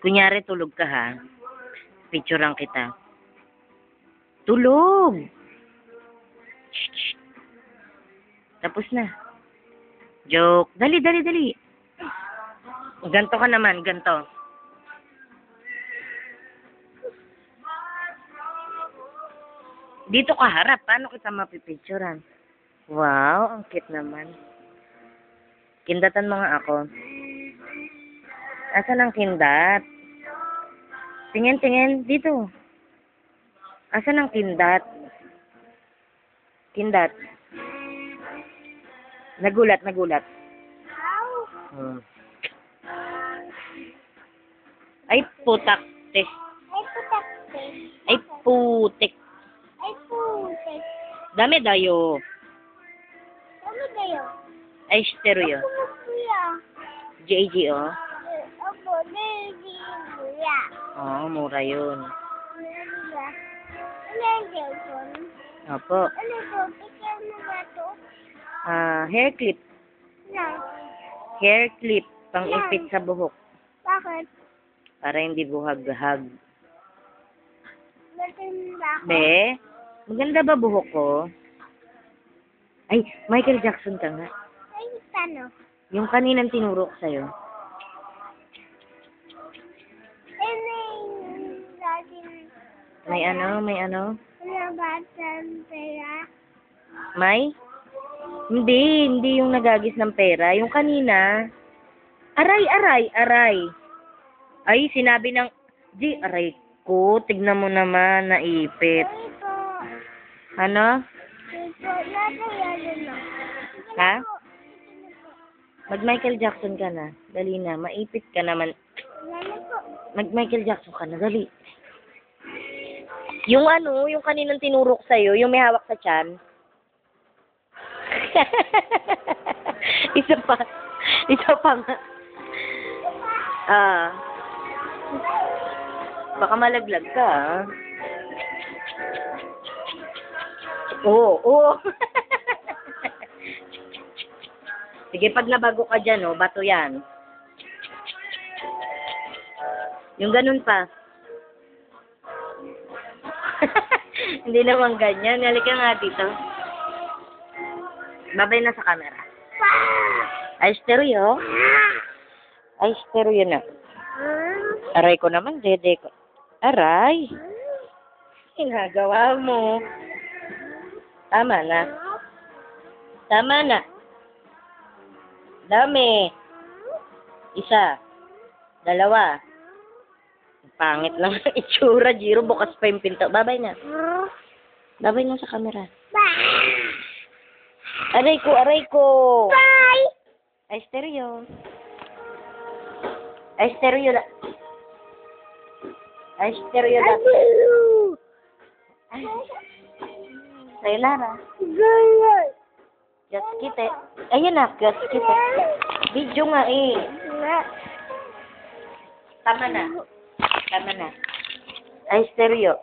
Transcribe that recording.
Kunyari, tulog ka ha. Picturean kita. Tulog! Shh, shh. Tapos na. Joke. Dali, dali, dali. Ganto ka naman, ganto. Dito ka harap. Paano kita mapipicturean? Wow, ang cute naman. Kindatan mo nga ako. Asan ang kindat? Tingin, tingin. Dito. Asan ang kindat? Kindat. Nagulat, nagulat. Hmm. Ay, putak. Ay, putak. Ay, putik. Ay, putik. Dami dayo. Ano kayo? Ay, stereo. Ako na kuya. JG, oh. Ako, baby, kuya. Oo, mura yun. Ano yung cellphone? Opo. Ano ito? Picture mo ba ito? Hair clip. Na. Hair clip. Pang-ipit sa buhok. Bakit? Para hindi buhag-hag. Maganda ako? Be, maganda ba buhok ko? Ay, Michael Jackson ka nga. Ay, paano? Yung kaninang tinuro ko sa'yo. Ay, may dating... May ano, may ano? Wala ba siyang pera? May? Hindi yung nagagis ng pera. Yung kanina, aray, aray, aray. Ay, sinabi ng, G, aray ko, tignan mo naman, naipit. Ay, po. Ano? Ito, yan na. Ha? Mag-Michael Jackson ka na. Dali na, maipit ka naman. Yan po. Mag-Michael Jackson ka na, dali. Yung ano, yung kaninang tinuro ko sa'yo, yung may hawak sa tiyan. Isa pa. Isa pa nga. Baka malaglag ka, ah. Oo, oo. Sige, pag nabago ka dyan, oh, bato yan. Yung ganun pa. Hindi naman ganyan. Halika nga dito. Babay na sa camera. Ay, stereo. Ay, stereo na. Aray ko naman, dede ko. Aray. Ginagawa mo. Tama na. Tama na. Dami. Isa. Dalawa. Pangit lang ang itsura, Jiro. Bukas pa yung pinto. Babay na. Babay na sa camera. Aray ko, aray ko. Bye! Ay, stereo. Ay, stereo na. Ay, stereo na. Ay. Sayonara. Good. Just kite. Ayan na, just kite. Video nga eh. Tama na. Tama na. Ay, stereo.